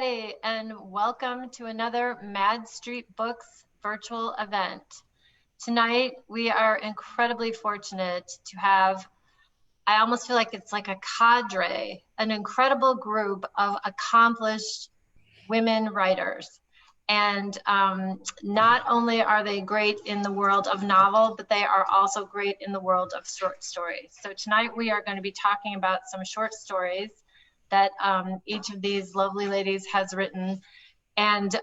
everybody, and welcome to another Mad Street Books virtual event. Tonight, we are incredibly fortunate to have, I almost feel like it's like a cadre, an incredible group of accomplished women writers. And not only are they great in the world of novel, but they are also great in the world of short stories. So tonight we are going to be talking about some short stories that each of these lovely ladies has written. And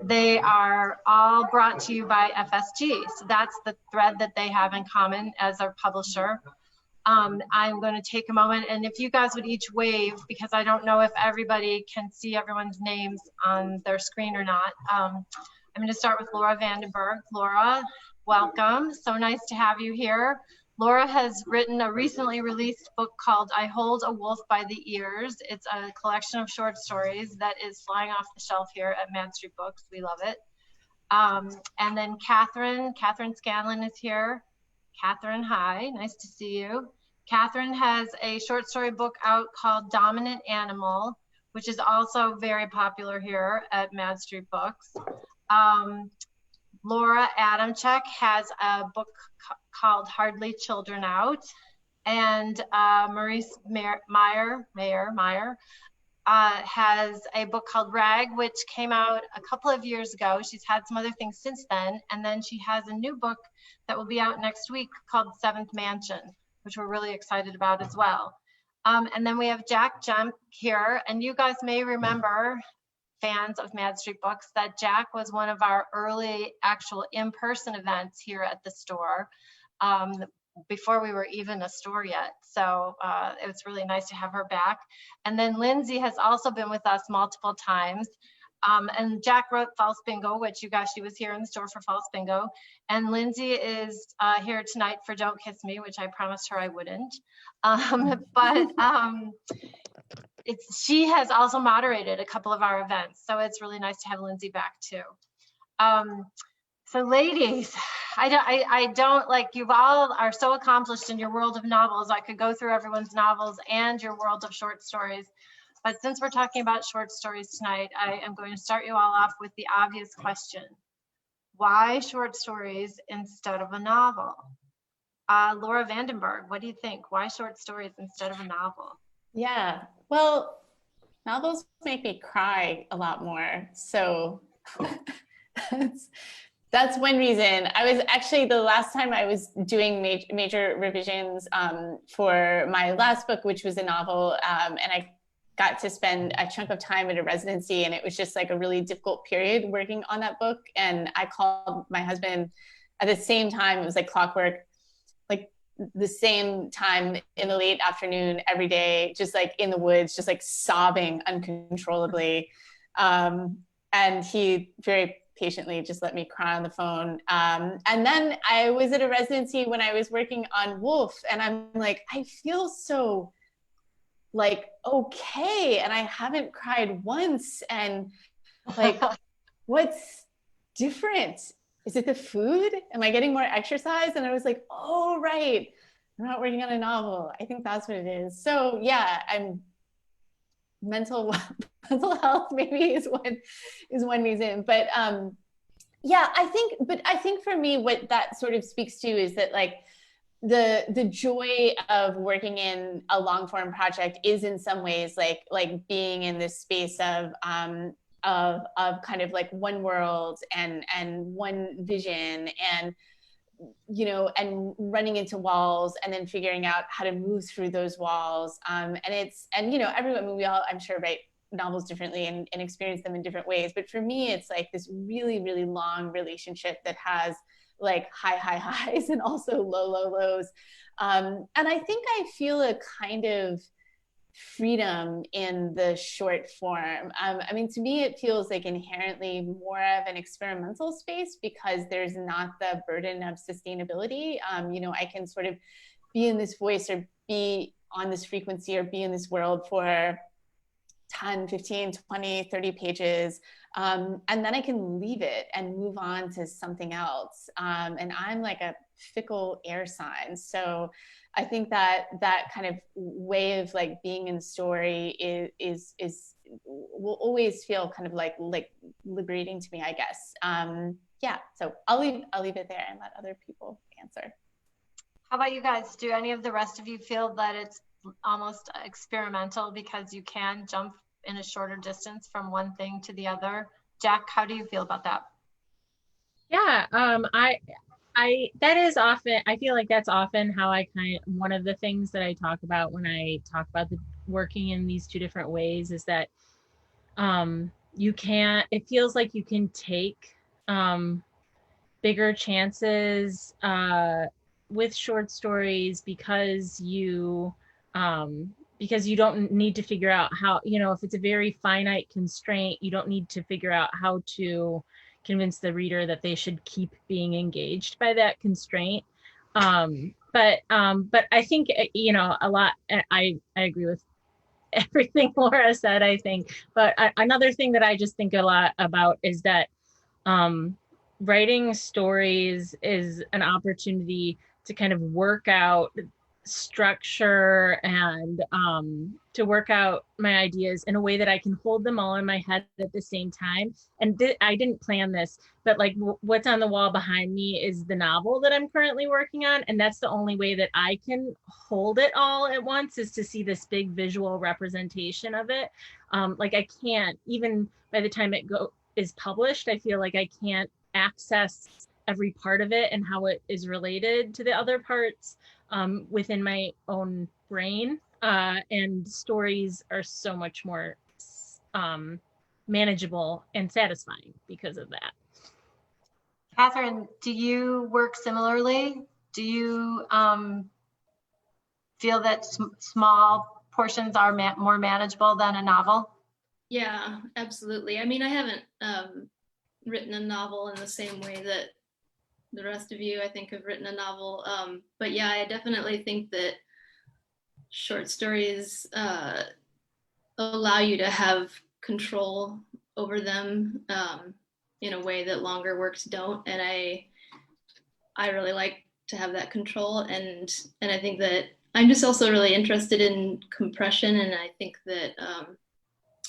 they are all brought to you by FSG. So that's the thread that they have in common as our publisher. I'm going to take a moment, and if you guys would each wave, because I don't know if everybody can see everyone's names on their screen or not. I'm going to start with Laura Vandenberg. Laura, welcome. So nice to have you here. Laura has written a recently released book called I Hold a Wolf by the Ears. It's a collection of short stories that is flying off the shelf here at Mad Street Books. We love it. And then Kathryn Scanlan is here. Kathryn, hi, nice to see you. Kathryn has a short story book out called Dominant Animal, which is also very popular here at Mad Street Books. Laura Adamczyk has a book called Hardly Children Out. And Maryse Meijer has a book called Rag, which came out a couple of years ago. She's had some other things since then. And then she has a new book that will be out next week called Seventh Mansion, which we're really excited about as well. And then we have Jac Jemc here. And you guys may remember, fans of Mad Street Books, that Jac was one of our early actual in-person events here at the store. Before we were even a store yet. So it was really nice to have her back. And then Lindsay has also been with us multiple times. And Jac wrote False Bingo, which you guys, she was here in the store for False Bingo. And Lindsay is here tonight for Don't Kiss Me, which I promised her I wouldn't. She has also moderated a couple of our events. So it's really nice to have Lindsay back too. So ladies, I don't like, you all are so accomplished in your world of novels. I could go through everyone's novels and your world of short stories. But since we're talking about short stories tonight, I am going to start you all off with the obvious question. Why short stories instead of a novel? Laura Vandenberg, what do you think? Why short stories instead of a novel? Yeah, well, novels make me cry a lot more. So that's one reason. I was actually, the last time I was doing major revisions for my last book, which was a novel, and I got to spend a chunk of time at a residency, and it was just like a really difficult period working on that book. And I called my husband at the same time, it was like clockwork, like the same time in the late afternoon every day, just like in the woods, just like sobbing uncontrollably. And he very patiently just let me cry on the phone. And then I was at a residency when I was working on Wolf, and I'm like, I feel so like okay, and I haven't cried once, and like what's different? Is it the food? Am I getting more exercise? And I was like, oh right, I'm not working on a novel. I think that's what it is. So yeah, I'm mental health maybe is one reason. But yeah, I think for me, what that sort of speaks to is that like the joy of working in a long form project is in some ways like being in this space of kind of like one world and one vision, and you know, and running into walls and then figuring out how to move through those walls. And you know, everyone, I mean, we all, I'm sure, write novels differently and experience them in different ways. But for me, it's like this really, really long relationship that has like high highs and also low lows. And I think I feel a kind of freedom in the short form. I mean, to me, it feels like inherently more of an experimental space because there's not the burden of sustainability. You know, I can sort of be in this voice or be on this frequency or be in this world for 10, 15, 20, 30 pages. And then I can leave it and move on to something else. And I'm like a fickle air sign. So I think that that kind of way of like being in the story is will always feel kind of like liberating to me, I guess. Yeah, so I'll leave it there and let other people answer. How about you guys? Do any of the rest of you feel that it's almost experimental because you can jump in a shorter distance from one thing to the other? Jac, how do you feel about that? Yeah, that is often, I feel like that's often how one of the things that I talk about when I talk about the working in these two different ways is that it feels like you can take bigger chances with short stories because you don't need to figure out how, if it's a very finite constraint, you don't need to figure out how to convince the reader that they should keep being engaged by that constraint. But I think, a lot, I agree with everything Laura said, I think. But another thing that I just think a lot about is that writing stories is an opportunity to kind of work out structure and to work out my ideas in a way that I can hold them all in my head at the same time. And I didn't plan this, but like what's on the wall behind me is the novel that I'm currently working on. And that's the only way that I can hold it all at once, is to see this big visual representation of it. Like I can't, even by the time it is published, I feel like I can't access every part of it and how it is related to the other parts within my own brain. And stories are so much more manageable and satisfying because of that. Kathryn, do you work similarly? Do you feel that small portions are more manageable than a novel? Yeah, absolutely. I mean, I haven't written a novel in the same way that the rest of you, I think, have written a novel. But yeah, I definitely think that short stories allow you to have control over them in a way that longer works don't. And I really like to have that control. And I think that I'm just also really interested in compression. And I think that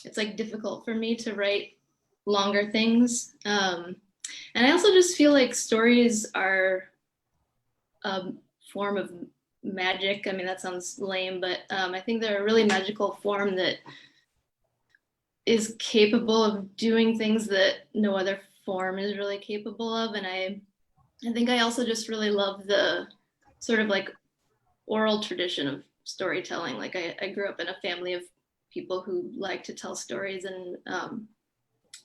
it's like difficult for me to write longer things. And I also just feel like stories are a form of magic. I mean, that sounds lame, but I think they're a really magical form that is capable of doing things that no other form is really capable of. And I think I also just really love the sort of like oral tradition of storytelling. Like I grew up in a family of people who like to tell stories, and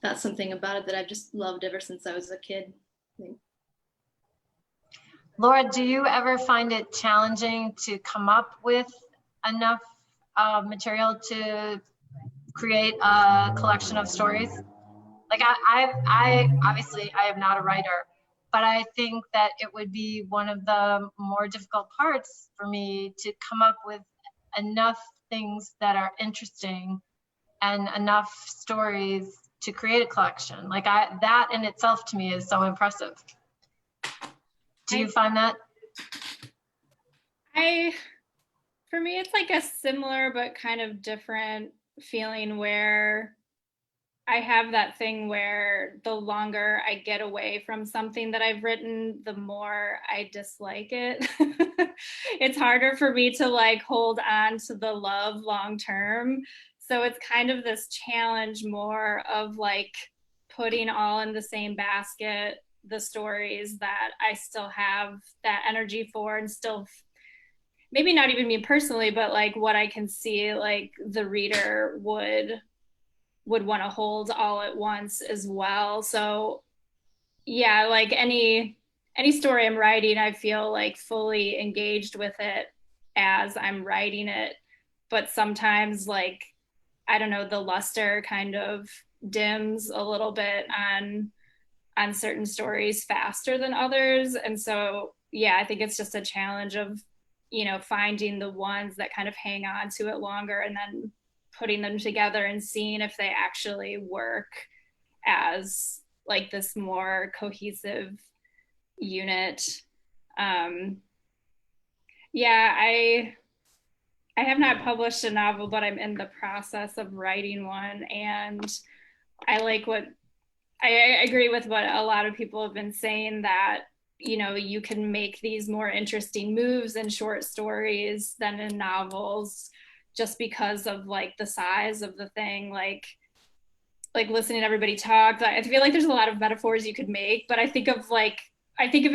that's something about it that I've just loved ever since I was a kid. Laura, do you ever find it challenging to come up with enough material to create a collection of stories? Like I obviously I am not a writer, but I think that it would be one of the more difficult parts for me to come up with enough things that are interesting and enough stories to create a collection. Like that in itself to me is so impressive. Do you find that? For me, it's like a similar but kind of different feeling where I have that thing where the longer I get away from something that I've written, the more I dislike it. It's harder for me to like hold on to the love long term. So it's kind of this challenge more of like putting all in the same basket, the stories that I still have that energy for, and still maybe not even me personally, but like what I can see like the reader would want to hold all at once as well. So yeah, like any story I'm writing, I feel like fully engaged with it as I'm writing it. But sometimes like, I don't know, the luster kind of dims a little bit on certain stories faster than others. And so, yeah, I think it's just a challenge of, finding the ones that kind of hang on to it longer and then putting them together and seeing if they actually work as like this more cohesive unit. Yeah, I I have not published a novel, but I'm in the process of writing one. And I like what I agree with what a lot of people have been saying, that, you know, you can make these more interesting moves in short stories than in novels, just because of like the size of the thing. Like listening to everybody talk, I feel like there's a lot of metaphors you could make, but I think of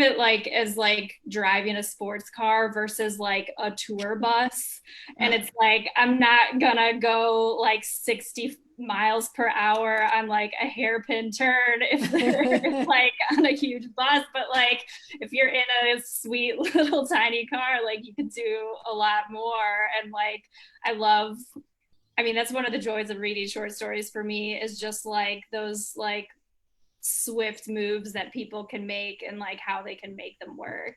it like as like driving a sports car versus like a tour bus. And it's like, I'm not gonna go like 60 miles per hour on like a hairpin turn if they're like on a huge bus. But like, if you're in a sweet little tiny car, like you could do a lot more. And like, I mean, that's one of the joys of reading short stories for me, is just like those like swift moves that people can make and like how they can make them work.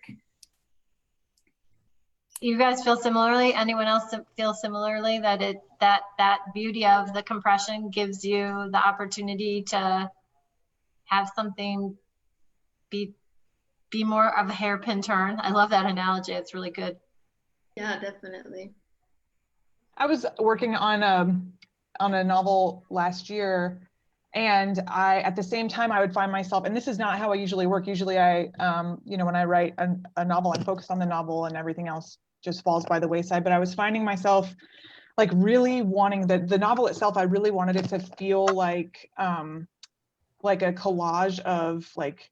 You guys feel similarly? Anyone else feel similarly that that beauty of the compression gives you the opportunity to have something be more of a hairpin turn? I love that analogy. It's really good. Yeah, definitely. I was working on a novel last year, and at the same time I would find myself, and this is not how I usually work. Usually I, you know, when I write a novel, I'm focused on the novel and everything else just falls by the wayside. But I was finding myself like really wanting the novel itself. I really wanted it to feel like a collage of like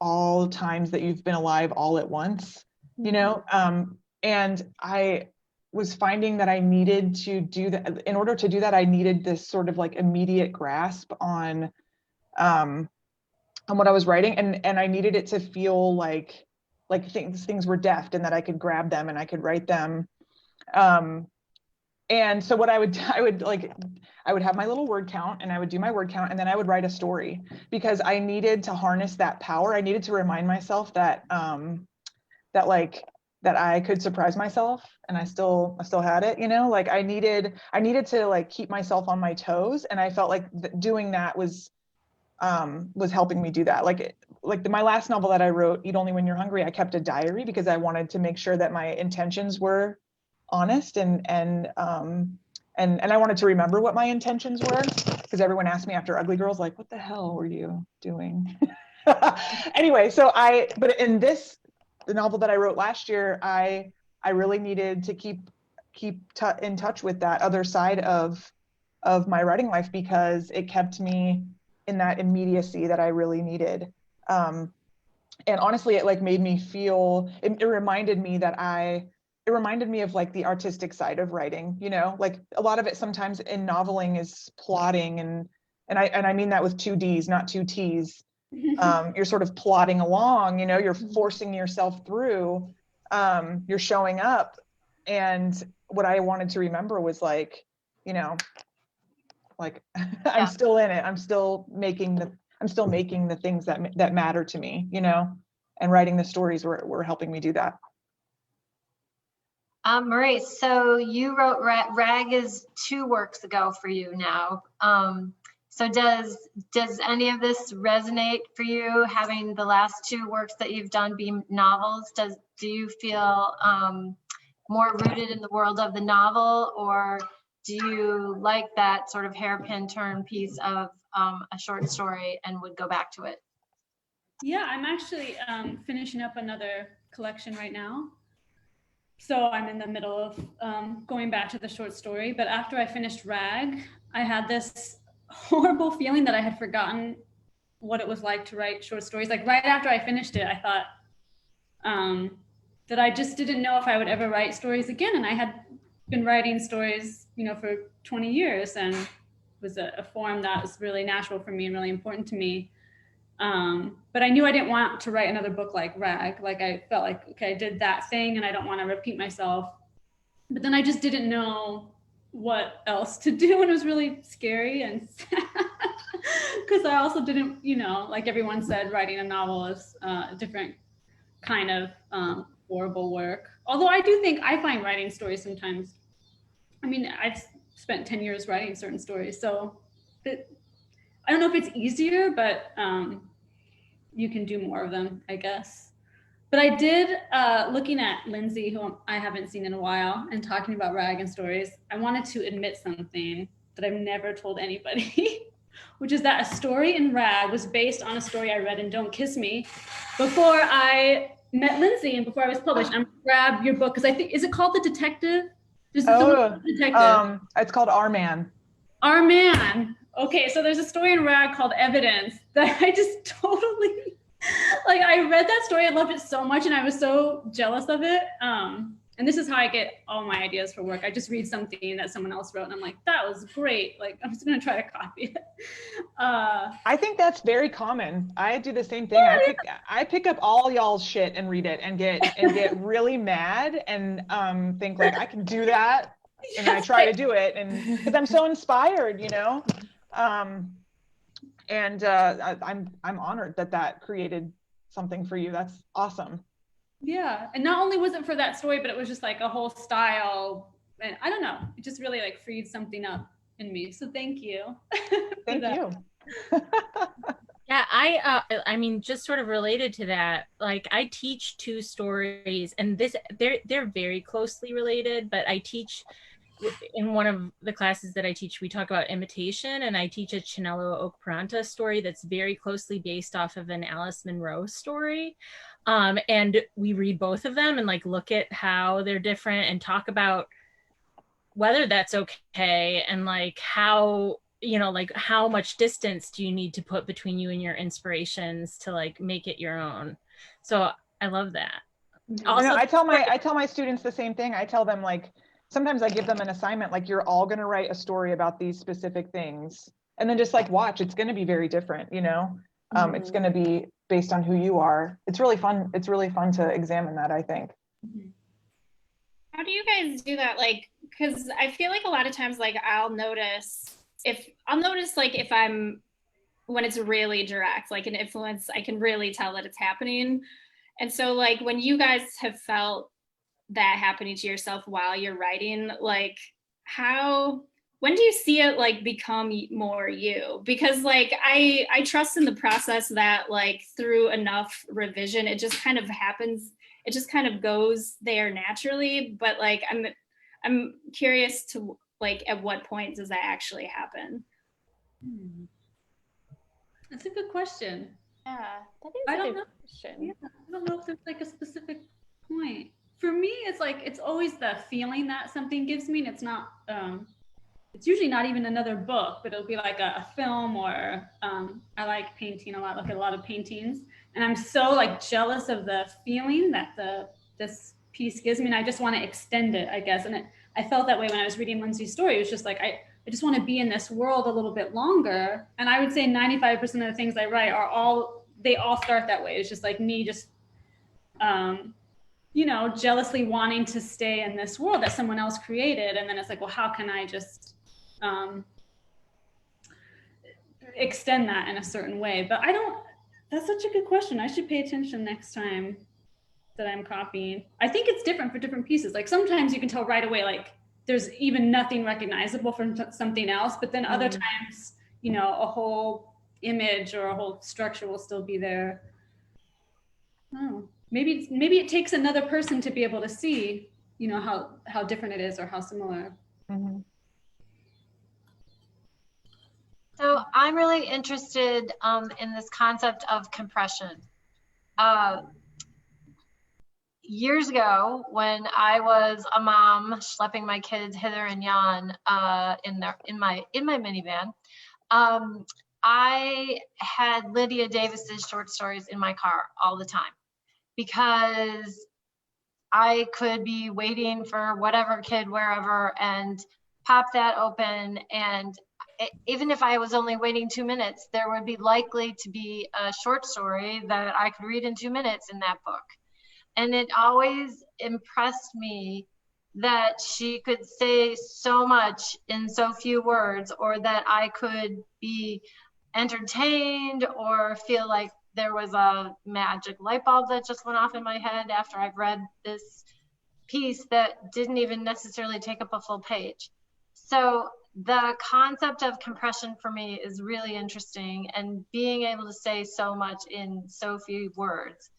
all times that you've been alive all at once, you know? And I was finding that I needed to do that. In order to do that, I needed this sort of like immediate grasp on what I was writing, and I needed it to feel like things were deft and that I could grab them and I could write them. And so what I would have my little word count, and I would do my word count, and then I would write a story, because I needed to harness that power. I needed to remind myself that that I could surprise myself, and I still had it, you know. Like I needed to like keep myself on my toes, and I felt like doing that was helping me do that. My last novel that I wrote, Eat Only When You're Hungry, I kept a diary because I wanted to make sure that my intentions were honest, and I wanted to remember what my intentions were, because everyone asked me after Ugly Girls, like, what the hell were you doing? Anyway, but in the novel that I wrote last year, I really needed to keep in touch with that other side of my writing life, because it kept me in that immediacy that I really needed. And honestly, it like made me feel, it reminded me of like the artistic side of writing, you know, like a lot of it sometimes in noveling is plotting, and I mean that with 2 D's, not 2 T's. You're sort of plodding along, you know, you're forcing yourself through, you're showing up. And what I wanted to remember was like, you know, like I'm still in it. I'm still making the things that matter to me, you know, and writing the stories were helping me do that. Maryse, so you wrote Rag is 2 works ago for you now. So does any of this resonate for you, having the last 2 works that you've done be novels? Do you feel more rooted in the world of the novel, or do you like that sort of hairpin turn piece of a short story and would go back to it? Yeah, I'm actually finishing up another collection right now. So I'm in the middle of going back to the short story. But after I finished Rag, I had this horrible feeling that I had forgotten what it was like to write short stories. Like right after I finished it, I thought that I just didn't know if I would ever write stories again. And I had been writing stories, you know, for 20 years, and it was a form that was really natural for me and really important to me. But I knew I didn't want to write another book like Rag. Like I felt like, okay, I did that thing and I don't want to repeat myself. But then I just didn't know what else to do, and it was really scary and because I also didn't, you know, like everyone said, writing a novel is a different kind of horrible work. Although I do think I find writing stories sometimes, I mean, I've spent 10 years writing certain stories, so I don't know if it's easier, but you can do more of them, I guess. But I did, looking at Lindsay, who I haven't seen in a while, and talking about rag and stories, I wanted to admit something that I've never told anybody, which is that a story in rag was based on a story I read in Don't Kiss Me before I met Lindsay and before I was published. I'm gonna grab your book, because I think, is it called The Detective? It's called Our Man. Our Man. Okay, so there's a story in rag called Evidence that I just totally, like, I read that story, I loved it so much, and I was so jealous of it. And this is how I get all my ideas for work. I just read something that someone else wrote, and I'm like, that was great. Like, I'm just gonna try to copy it. I think that's very common. I do the same thing. I pick up all y'all's shit and read it and get really mad and think like I can do that, and I try to do it, and because I'm so inspired, you know. I'm honored that created something for you. That's awesome. Yeah, and not only was it for that story, but it was just like a whole style, and I don't know, it just really like freed something up in me. So thank you. Thank you. Yeah, I mean, just sort of related to that, like I teach two stories, and they're very closely related, but I teach in one of the classes that I teach, we talk about imitation, and I teach a Chinelo Okparanta story that's very closely based off of an Alice Munro story. And we read both of them and like look at how they're different and talk about whether that's okay, and like how, you know, like how much distance do you need to put between you and your inspirations to like make it your own. So I love that. Also, I tell my students the same thing. I tell them, like, sometimes I give them an assignment, like, you're all going to write a story about these specific things, and then just like watch, it's going to be very different, you know. It's going to be based on who you are. It's really fun. It's really fun to examine that, I think. How do you guys do that? Like, because I feel like a lot of times, like, I'll notice like if I'm, when it's really direct, like an influence, I can really tell that it's happening. And so like when you guys have felt that happening to yourself while you're writing, like when do you see it like become more you? Because like I trust in the process that like through enough revision, it just kind of happens. It just kind of goes there naturally. But like I'm curious to like, at what point does that actually happen? That's a good question. Yeah, that is a good question. Yeah, I don't know if there's like a specific point. For me, it's like, it's always the feeling that something gives me, and it's not, it's usually not even another book, but it'll be like a film, or I like painting a lot, look at a lot of paintings, and I'm so like jealous of the feeling that this piece gives me, and I just want to extend it, I guess. And I felt that way when I was reading Lindsay's story. It was just like, I just want to be in this world a little bit longer. And I would say 95% of the things I write they all start that way. It's just like me just, you know, jealously wanting to stay in this world that someone else created. And then it's like, well, how can I just extend that in a certain way? But that's such a good question. I should pay attention next time that I'm copying. I think it's different for different pieces. Like sometimes you can tell right away, like there's even nothing recognizable from something else, but then other times, you know, a whole image or a whole structure will still be there. Oh, maybe it takes another person to be able to see, you know, how different it is or how similar. Mm-hmm. So I'm really interested in this concept of compression. Years ago, when I was a mom schlepping my kids hither and yon in my minivan, I had Lydia Davis's short stories in my car all the time, because I could be waiting for whatever kid wherever and pop that open, and even if I was only waiting 2 minutes, there would be likely to be a short story that I could read in 2 minutes in that book. And it always impressed me that she could say so much in so few words, or that I could be entertained or feel like there was a magic light bulb that just went off in my head after I've read this piece that didn't even necessarily take up a full page. So the concept of compression for me is really interesting, and being able to say so much in so few words.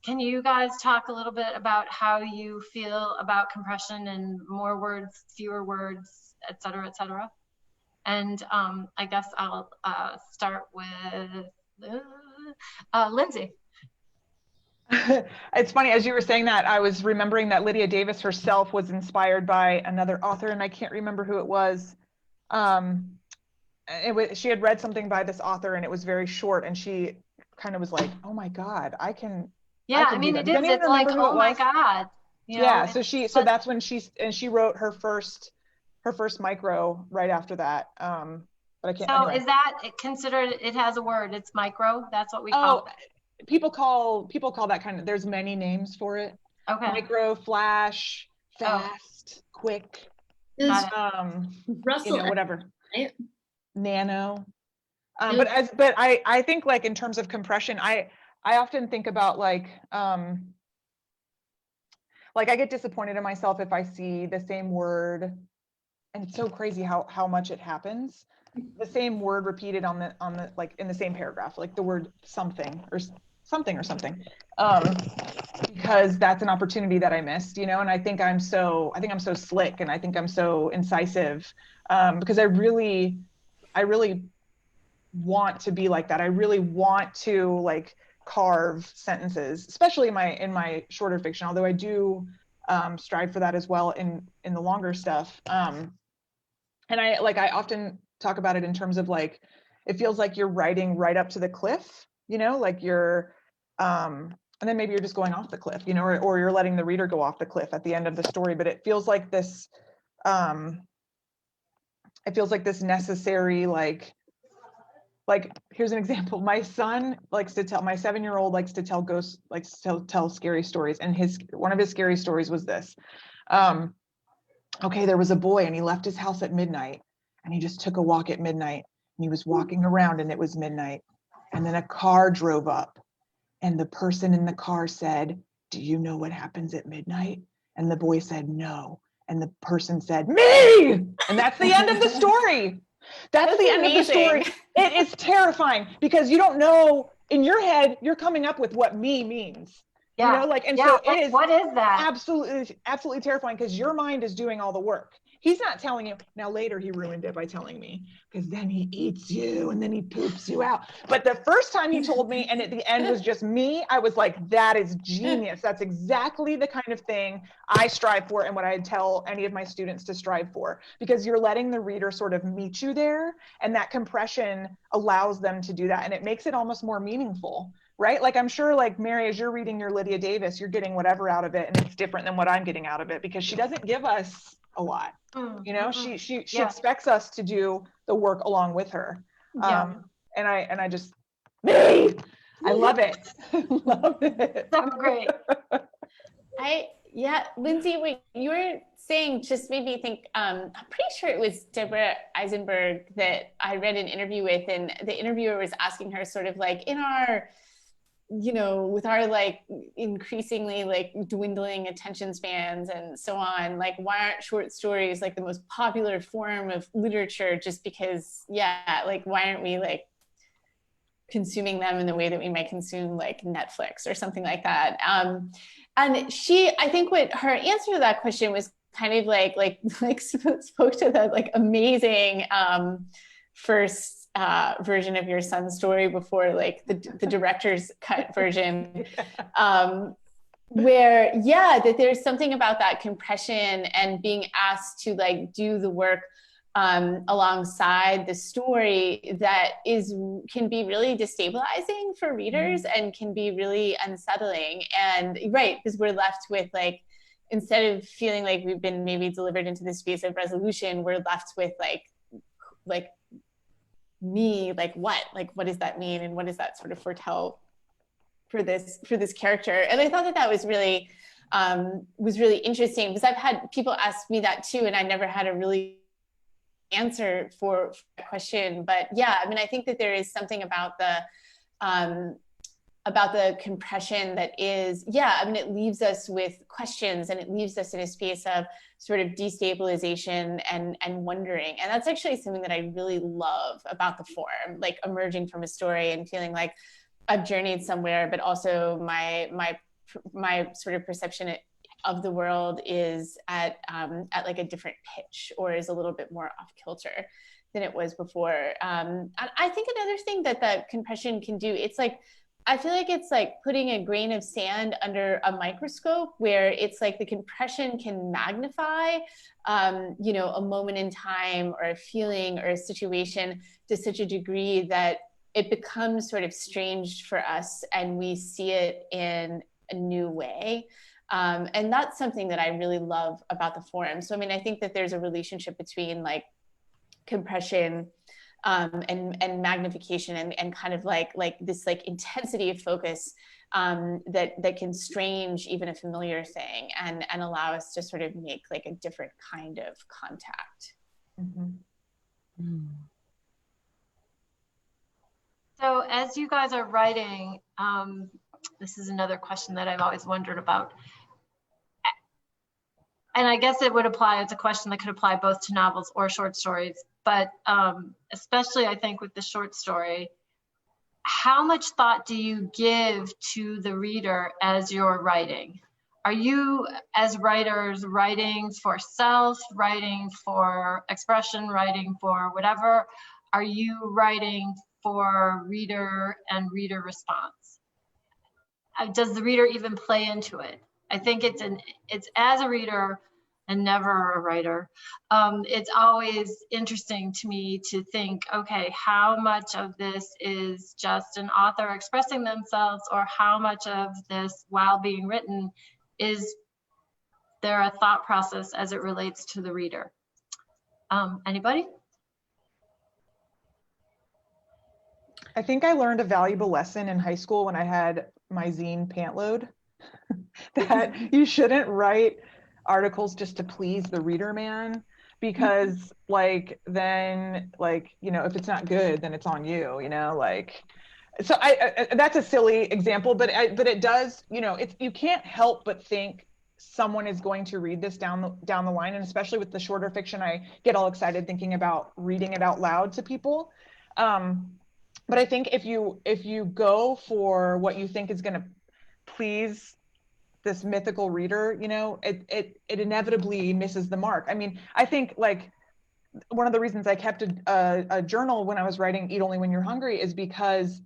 can you guys talk a little bit about how you feel about compression and more words, fewer words, et cetera, et cetera? And I guess I'll start with Lindsay. It's funny, as you were saying that, I was remembering that Lydia Davis herself was inspired by another author, and I can't remember who it was. She had read something by this author, and it was very short, and she kind of was like, "Oh my God, I can." Yeah, I mean, do that. it Does is. anyone It's like, remember who oh it my was? God. You know, Yeah, so that's when she wrote her first micro right after that. But I can't. So anyway. is that considered? It has a word. It's micro. That's what we call it. People call that kind of. There's many names for it. Okay. Micro, flash, fast, quick. Russell, whatever. right? Nano. But I think, like, in terms of compression, I often think about like I get disappointed in myself if I see the same word, and it's so crazy how much it happens. The same word repeated on the like in the same paragraph, like the word something or something, because that's an opportunity that I missed, and I think I'm so slick, and I think I'm so incisive, because I really want to be like that. I really want to like carve sentences, especially in my shorter fiction, although I do strive for that as well in the longer stuff. And I often talk about it in terms of like, it feels like you're writing right up to the cliff, like you're and then maybe you're just going off the cliff, or you're letting the reader go off the cliff at the end of the story. But it feels like this necessary, like here's an example. My son likes to tell, my 7-year-old likes to tell tell scary stories, and one of his scary stories was this. Okay, there was a boy, and he left his house at midnight, and he just took a walk at midnight, and he was walking around, and it was midnight, and then a car drove up, and the person in the car said, "Do you know what happens at midnight?" And the boy said, "No." And the person said, "Me!" And that's the end of the story. That's the end of the story. It is terrifying because you don't know, in your head, you're coming up with what "me" means. Yeah. So it is. What is that? Absolutely terrifying, because your mind is doing all the work. He's not telling you. Now later he ruined it by telling me, because then he eats you and then he poops you out. But the first time he told me, and at the end was just me, I was like, that is genius. That's exactly the kind of thing I strive for, and what I tell any of my students to strive for, because you're letting the reader sort of meet you there, and that compression allows them to do that, and it makes it almost more meaningful. Right? Like, I'm sure, like, Mary, as you're reading your Lydia Davis, you're getting whatever out of it, and it's different than what I'm getting out of it, because she doesn't give us a lot. She expects us to do the work along with her. And I just, I love it. Love it. So great. Lindsay, what you were saying just made me think, I'm pretty sure it was Deborah Eisenberg that I read an interview with, and the interviewer was asking her sort of like, in our, with our like increasingly like dwindling attention spans and so on, like, why aren't short stories like the most popular form of literature? Just because, like, why aren't we like consuming them in the way that we might consume like Netflix or something like that? And I think what her answer to that question was kind of like spoke to the like amazing first version of your son's story before like the director's cut version, where that there's something about that compression and being asked to like do the work alongside the story that can be really destabilizing for readers and can be really unsettling. And because we're left with like, instead of feeling like we've been maybe delivered into the space of resolution, we're left with like me, like what does that mean, and what does that sort of foretell for this character? And I thought that was really interesting, because I've had people ask me that too, and I never had a really answer for that question. But I think that there is something about the compression that is, it leaves us with questions, and it leaves us in a space of sort of destabilization and wondering. And that's actually something that I really love about the form, like emerging from a story and feeling like I've journeyed somewhere, but also my my sort of perception of the world is at like a different pitch, or is a little bit more off kilter than it was before. And I think another thing that the compression can do, it's like, I feel like it's like putting a grain of sand under a microscope, where it's like the compression can magnify, you know, a moment in time or a feeling or a situation to such a degree that it becomes sort of strange for us and we see it in a new way. And that's something that I really love about the forum. So, I mean, I think that there's a relationship between like compression and magnification and kind of like this like intensity of focus that can strange even a familiar thing and allow us to sort of make like a different kind of contact. Mm-hmm. So as you guys are writing, this is another question that I've always wondered about. And I guess it would apply, it's a question that could apply both to novels or short stories, but especially I think with the short story, how much thought do you give to the reader as you're writing? Are you, as writers, writing for self, writing for expression, writing for whatever? Are you writing for reader and reader response? Does the reader even play into it? I think it's as a reader and never a writer. It's always interesting to me to think, okay, how much of this is just an author expressing themselves, or how much of this, while being written, is there a thought process as it relates to the reader? Anybody? I think I learned a valuable lesson in high school when I had my zine pant load that you shouldn't write articles just to please the reader man, because like then like, you know, if it's not good, then it's on you, you know, like, so I that's a silly example, but it does, you know, it's, you can't help but think someone is going to read this down the line. And especially with the shorter fiction, I get all excited thinking about reading it out loud to people. But I think if you go for what you think is going to please this mythical reader, you know, it inevitably misses the mark. I mean, I think like one of the reasons I kept a journal when I was writing Eat Only When You're Hungry is because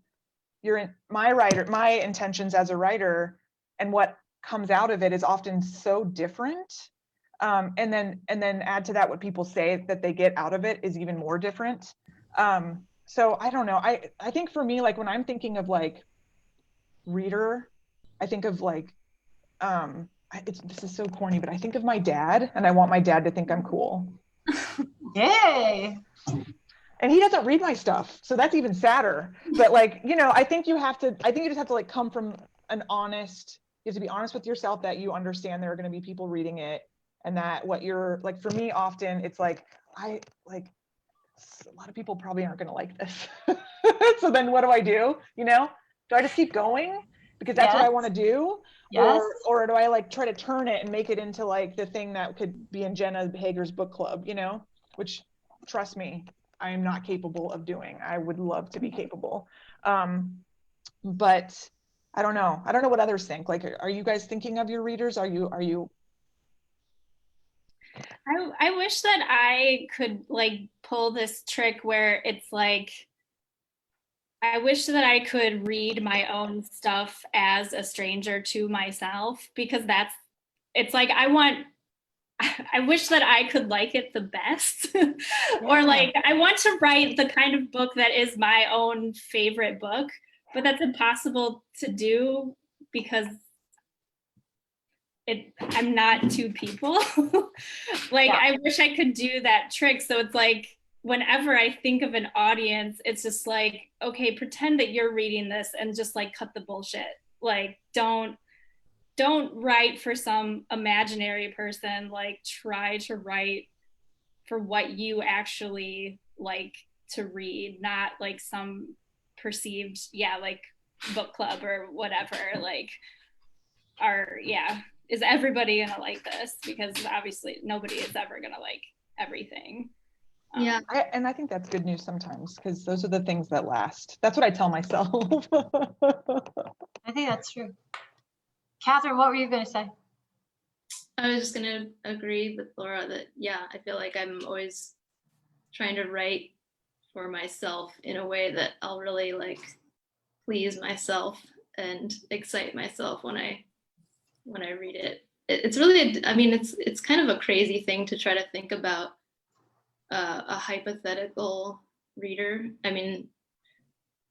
my intentions as a writer and what comes out of it is often so different. And then add to that what people say that they get out of it is even more different. So I don't know. I think for me, like when I'm thinking of like reader, I think of like, this is so corny, but I think of my dad, and I want my dad to think I'm cool. Yay! And he doesn't read my stuff, so that's even sadder. But like, you know, I think you just have to like come from you have to be honest with yourself that you understand there are going to be people reading it, and that what you're like, for me, often it's like, a lot of people probably aren't going to like this. So then what do? You know, do I just keep going because that's what I want to do? Yes. Or do I like try to turn it and make it into like the thing that could be in Jenna Hager's book club, you know, which trust me, I am not capable of doing. I would love to be capable. But I don't know. I don't know what others think. Like, are you guys thinking of your readers? Are you? I wish that I could like pull this trick where it's like, I wish that I could read my own stuff as a stranger to myself, because it's like, I wish that I could like it the best. Or like, I want to write the kind of book that is my own favorite book, but that's impossible to do because I'm not two people. Like, I wish I could do that trick. So it's like, whenever I think of an audience, it's just like, okay, pretend that you're reading this and just like cut the bullshit. Like, don't write for some imaginary person, like try to write for what you actually like to read, not like some perceived, like book club or whatever, like, is everybody gonna like this? Because obviously nobody is ever gonna like everything. Yeah. I think that's good news sometimes, because those are the things that last. That's what I tell myself. I think that's true. Kathryn, what were you going to say? I was just going to agree with Laura that, yeah, I feel like I'm always trying to write for myself in a way that I'll really like please myself and excite myself when I read it. It's really, I mean, it's kind of a crazy thing to try to think about a hypothetical reader. I mean,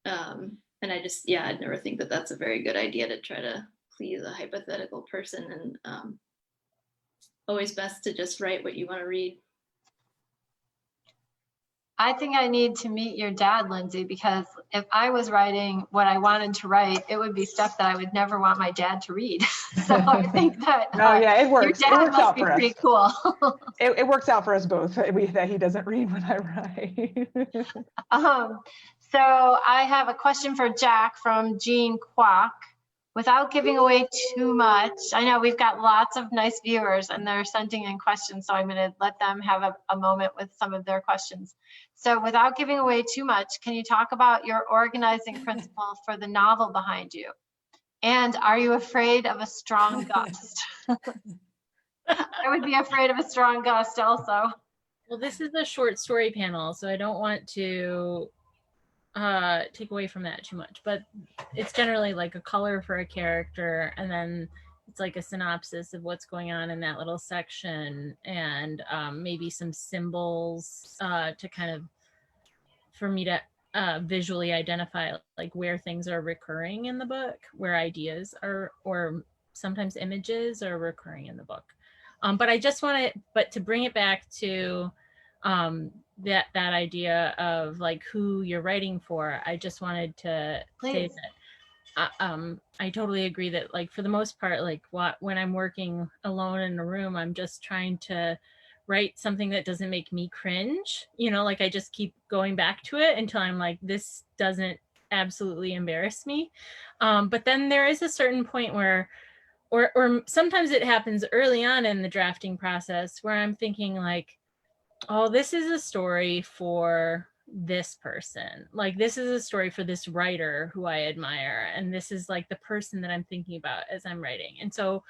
and I just, yeah, I'd never think that that's a very good idea to try to please a hypothetical person, and always best to just write what you want to read. I think I need to meet your dad, Lindsay, because if I was writing what I wanted to write, it would be stuff that I would never want my dad to read. So I think that yeah, it works. Your dad It works must out be for us. pretty cool. It works out for us both that he doesn't read when I write. So I have a question for Jac from Jean Kwok. Without giving away too much, I know we've got lots of nice viewers and they're sending in questions, so I'm going to let them have a moment with some of their questions. So without giving away too much, can you talk about your organizing principle for the novel behind you? And are you afraid of a strong gust? I would be afraid of a strong gust also. Well, this is a short story panel, so I don't want to take away from that too much, but it's generally like a color for a character, and then it's like a synopsis of what's going on in that little section, and maybe some symbols to kind of, for me to visually identify like where things are recurring in the book, where ideas are, or sometimes images are recurring in the book. But I just want to bring it back to that idea of like who you're writing for. I just wanted to say that I totally agree that like for the most part, like when I'm working alone in a room, I'm just trying to write something that doesn't make me cringe, you know, like I just keep going back to it until I'm like, this doesn't absolutely embarrass me. But then there is a certain point where, or sometimes it happens early on in the drafting process where I'm thinking like, oh, this is a story for this person. Like, this is a story for this writer who I admire. And this is like the person that I'm thinking about as I'm writing. And so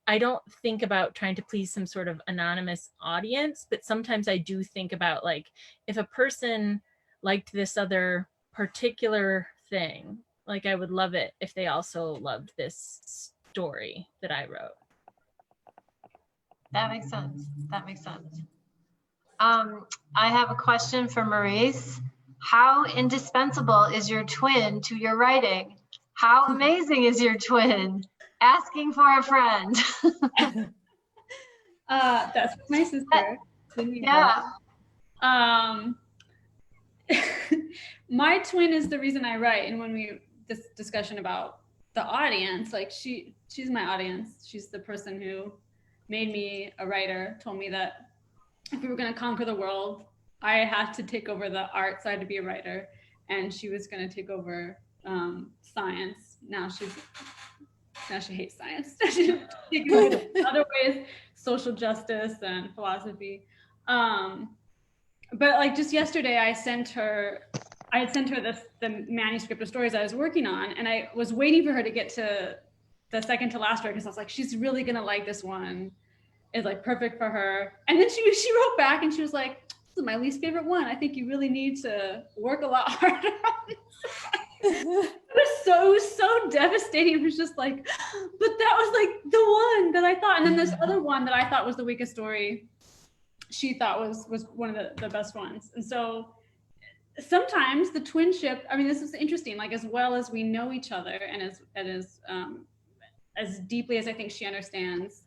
I don't think about trying to please some sort of anonymous audience, but sometimes I do think about like, if a person liked this other particular thing, like I would love it if they also loved this story that I wrote. That makes sense. That makes sense. I have a question for Maryse. How indispensable is your twin to your writing? How amazing is your twin? Asking for a friend. That's my sister. Yeah. My twin is the reason I write. And when this discussion about the audience, like she's my audience. She's the person who made me a writer, told me that if we were going to conquer the world, I had to take over the art side to be a writer, and she was going to take over science. Now she hates science. She's taking over other ways, social justice and philosophy. But like just yesterday, I had sent her the manuscript of stories I was working on, and I was waiting for her to get to the second to last story because I was like, she's really going to like this one. Is like perfect for her. And then she wrote back and she was like, this is my least favorite one. I think you really need to work a lot harder on it. It was so devastating. It was just like, but that was like the one that I thought. And then this other one that I thought was the weakest story, she thought was one of the best ones. And so sometimes the twinship, I mean, this is interesting, like as well as we know each other and as deeply as I think she understands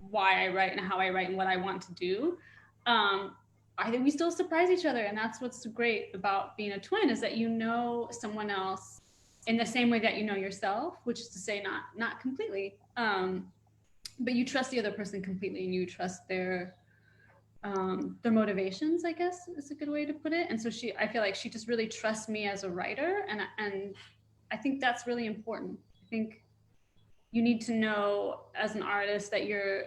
why I write and how I write and what I want to do, I think we still surprise each other. And that's what's great about being a twin, is that you know someone else in the same way that you know yourself, which is to say not completely, but you trust the other person completely, and you trust their motivations, I guess is a good way to put it. And so I feel like she just really trusts me as a writer, and I think that's really important. I think you need to know as an artist that you're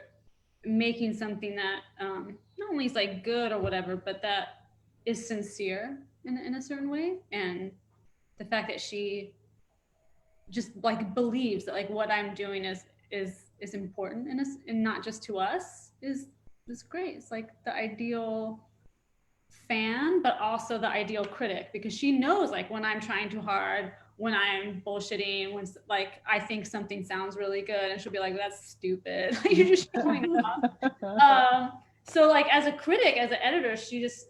making something that not only is like good or whatever, but that is sincere in a certain way. And the fact that she just like believes that like what I'm doing is important and not just to us is great. It's like the ideal fan, but also the ideal critic, because she knows like when I'm trying too hard, when I'm bullshitting, when like I think something sounds really good, and she'll be like, "That's stupid. You're just showing off." So like as a critic, as an editor, she's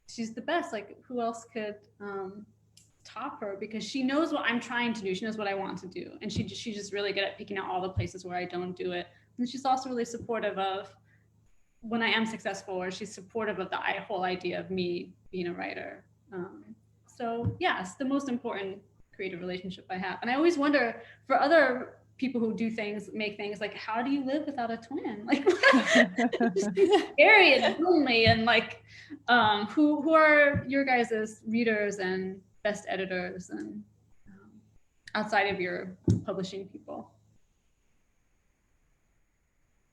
the best. Like who else could top her, because she knows what I'm trying to do. She knows what I want to do, and she's just really good at picking out all the places where I don't do it. And she's also really supportive of when I am successful, or she's supportive of the whole idea of me being a writer. So yeah, it's the most important creative relationship I have. And I always wonder for other people who do things, make things, like, how do you live without a twin? Like, it's scary and lonely. And like, who are your guys' readers and best editors and outside of your publishing people?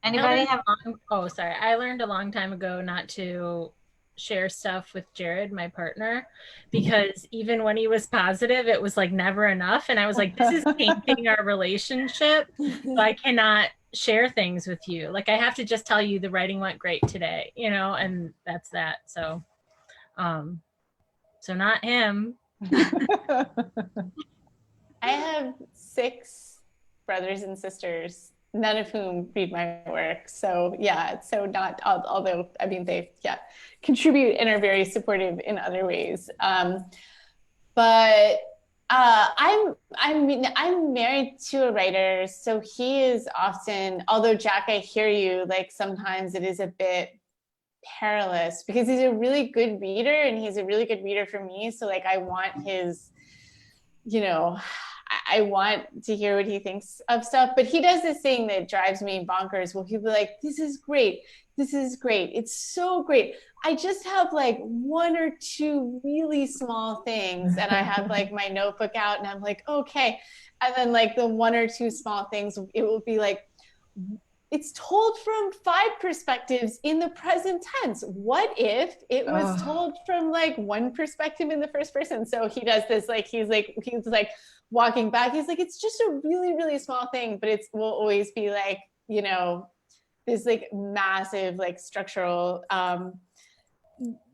Anybody have? Oh, sorry. I learned a long time ago not to share stuff with Jared, my partner, because even when he was positive, it was like never enough. And I was like, this is tainting our relationship. So I cannot share things with you. Like, I have to just tell you the writing went great today, you know, and that's that. So, so not him. I have 6 brothers and sisters, none of whom read my work. So yeah, so not, although, I mean, they, yeah, contribute and are very supportive in other ways. But I'm married to a writer, so he is often, although Jac, I hear you, like sometimes it is a bit perilous because he's a really good reader and he's a really good reader for me. So like, I want his, you know, I want to hear what he thinks of stuff, but he does this thing that drives me bonkers. Well, he'll be like, this is great. This is great. It's so great. I just have like 1 or 2 really small things. And I have like my notebook out and I'm like, okay. And then like the 1 or 2 small things, it will be like, it's told from 5 perspectives in the present tense. What if it was told from like 1 perspective in the first person? So he does this, like, he's like walking back. He's like, it's just a really, really small thing, but it will always be like, you know, this like massive, like structural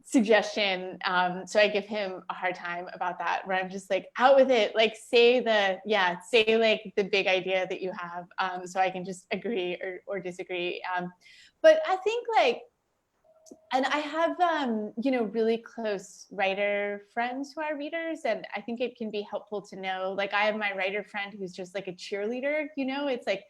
suggestion. So I give him a hard time about that, where I'm just like, out with it, like say like the big idea that you have, so I can just agree or disagree. But I think like, and I have, you know, really close writer friends who are readers, and I think it can be helpful to know, like I have my writer friend who's just like a cheerleader, you know, it's like,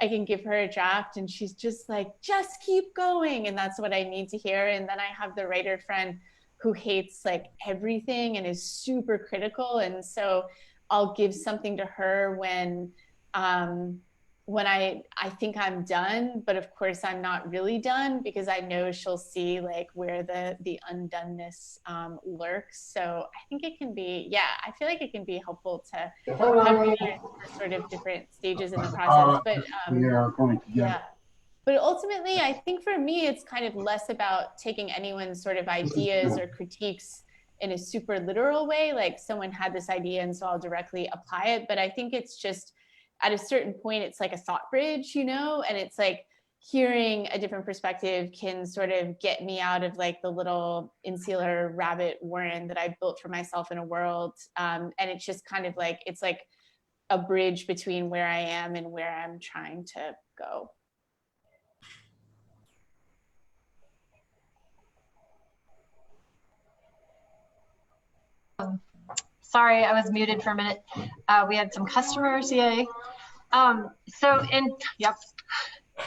I can give her a draft and she's just like, just keep going. And that's what I need to hear. And then I have the writer friend who hates like everything and is super critical. And so I'll give something to her when I think I'm done, but of course I'm not really done because I know she'll see like where the undoneness lurks. So I think it can be, yeah, I feel like it can be helpful to have readers for sort of different stages in the process. But yeah, but ultimately I think for me, it's kind of less about taking anyone's sort of ideas or critiques in a super literal way, like someone had this idea and so I'll directly apply it. But I think it's just, at a certain point, it's like a thought bridge, you know, and it's like hearing a different perspective can sort of get me out of like the little insular rabbit warren that I built for myself in a world. And it's just kind of like, it's like a bridge between where I am and where I'm trying to go. Sorry, I was muted for a minute. We had some customers, yay. So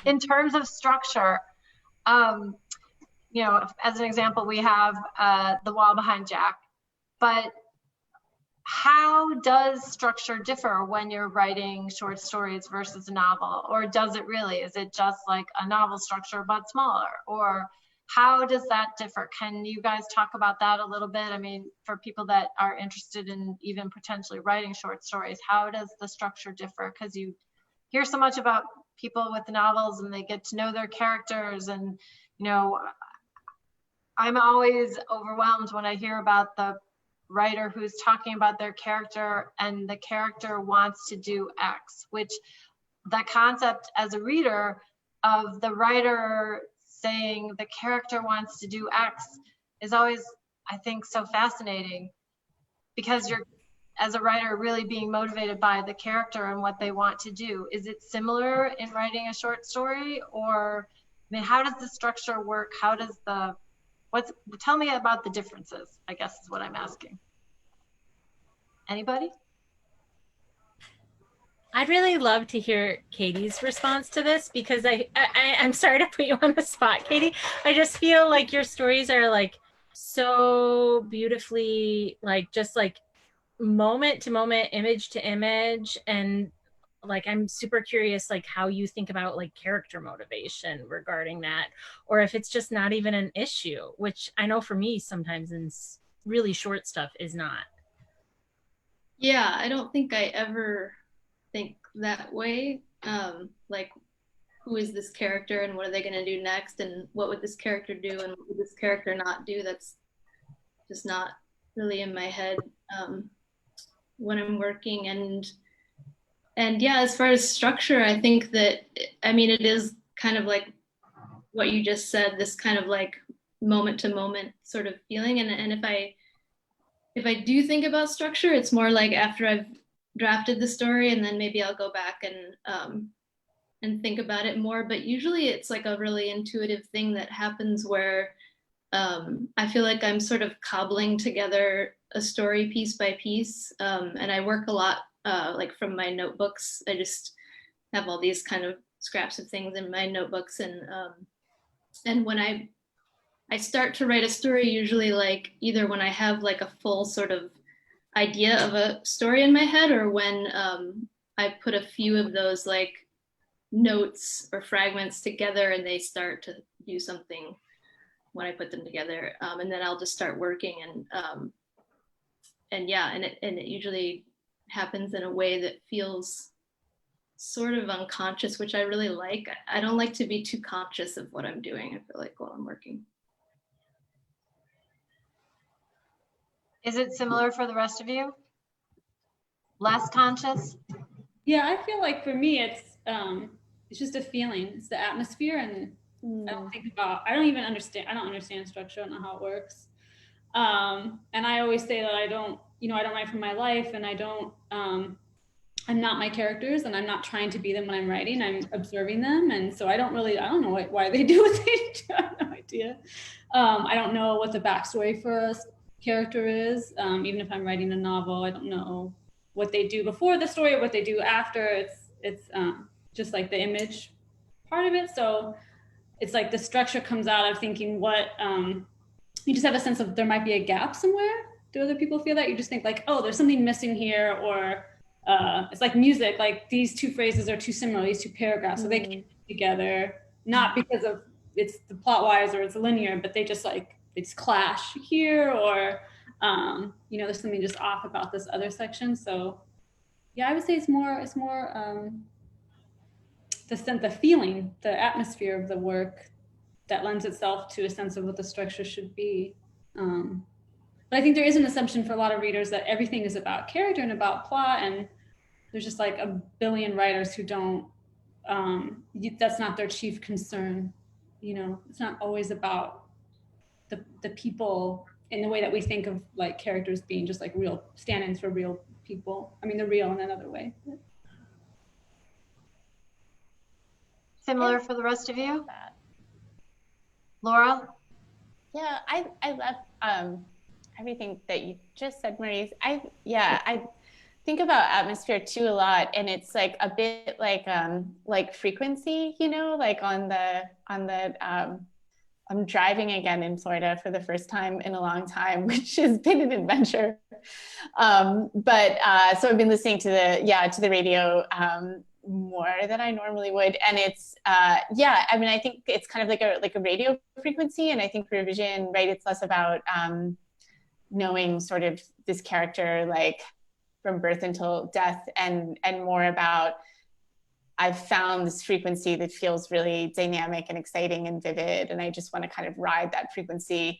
in terms of structure, you know, as an example, we have The Wall Behind Jac, but how does structure differ when you're writing short stories versus a novel? Or does it really? Is it just like a novel structure but smaller? Or how does that differ? Can you guys talk about that a little bit? I mean, for people that are interested in even potentially writing short stories, how does the structure differ? Because you hear so much about people with novels and they get to know their characters, and you know, I'm always overwhelmed when I hear about the writer who's talking about their character and the character wants to do X, which the concept as a reader of the writer saying the character wants to do X is always, I think, so fascinating, because you're, as a writer, really being motivated by the character and what they want to do. Is it similar in writing a short story? Or, I mean, how does the structure work? How does the, tell me about the differences, I guess is what I'm asking. Anybody? I'd really love to hear Katie's response to this, because I'm sorry to put you on the spot, Katie. I just feel like your stories are like so beautifully, like just like moment to moment, image to image, and like I'm super curious like how you think about like character motivation regarding that, or if it's just not even an issue, which I know for me sometimes in really short stuff is not. Yeah, I don't think I ever think that way. Like, who is this character and what are they going to do next, and what would this character do and what would this character not do? That's just not really in my head when I'm working. And yeah, as far as structure, I think that, I mean, it is kind of like what you just said, this kind of like moment to moment sort of feeling. And if I do think about structure, it's more like after I've drafted the story, and then maybe I'll go back and think about it more. But usually it's like a really intuitive thing that happens where I feel like I'm sort of cobbling together a story piece by piece. And I work a lot like from my notebooks. I just have all these kind of scraps of things in my notebooks. And when I start to write a story, usually like either when I have like a full sort of idea of a story in my head, or when I put a few of those like notes or fragments together and they start to do something when I put them together. And then I'll just start working, and yeah, and it usually happens in a way that feels sort of unconscious, which I really like. I don't like to be too conscious of what I'm doing, I feel like, while I'm working. Is it similar for the rest of you? Less conscious? Yeah, I feel like for me, it's just a feeling. It's the atmosphere, and I don't understand structure. I don't know how it works. And I always say that I don't write for my life, and I'm not my characters, and I'm not trying to be them when I'm writing. I'm observing them, and so I don't know why they do what they do. I have no idea. I don't know what the backstory for a character is. Even if I'm writing a novel, I don't know what they do before the story or what they do after. It's just like the image part of it. So it's like the structure comes out of thinking what you just have a sense of there might be a gap somewhere. Do other people feel that? You just think like, oh, there's something missing here, or it's like music, like these two phrases are too similar, these two paragraphs, so they can't fit together, not because of it's the plot wise or it's linear, but they just like it's clash here, or there's something just off about this other section. So yeah, I would say it's more the feeling, the atmosphere of the work that lends itself to a sense of what the structure should be. But I think there is an assumption for a lot of readers that everything is about character and about plot, and there's just like a billion writers who don't, that's not their chief concern. It's not always about the people in the way that we think of like characters being just like real stand-ins for real people. I mean, they're real in another way. Similar for the rest of you? Laura? Yeah, I love everything that you just said, Maryse. I think about atmosphere too a lot, and it's like a bit like frequency, like on the I'm driving again in Florida for the first time in a long time, which has been an adventure. But so I've been listening to the radio more than I normally would, and it's I mean, I think it's kind of like a radio frequency, and I think for revision, right, it's less about knowing sort of this character like from birth until death, and more about I've found this frequency that feels really dynamic and exciting and vivid, and I just want to kind of ride that frequency.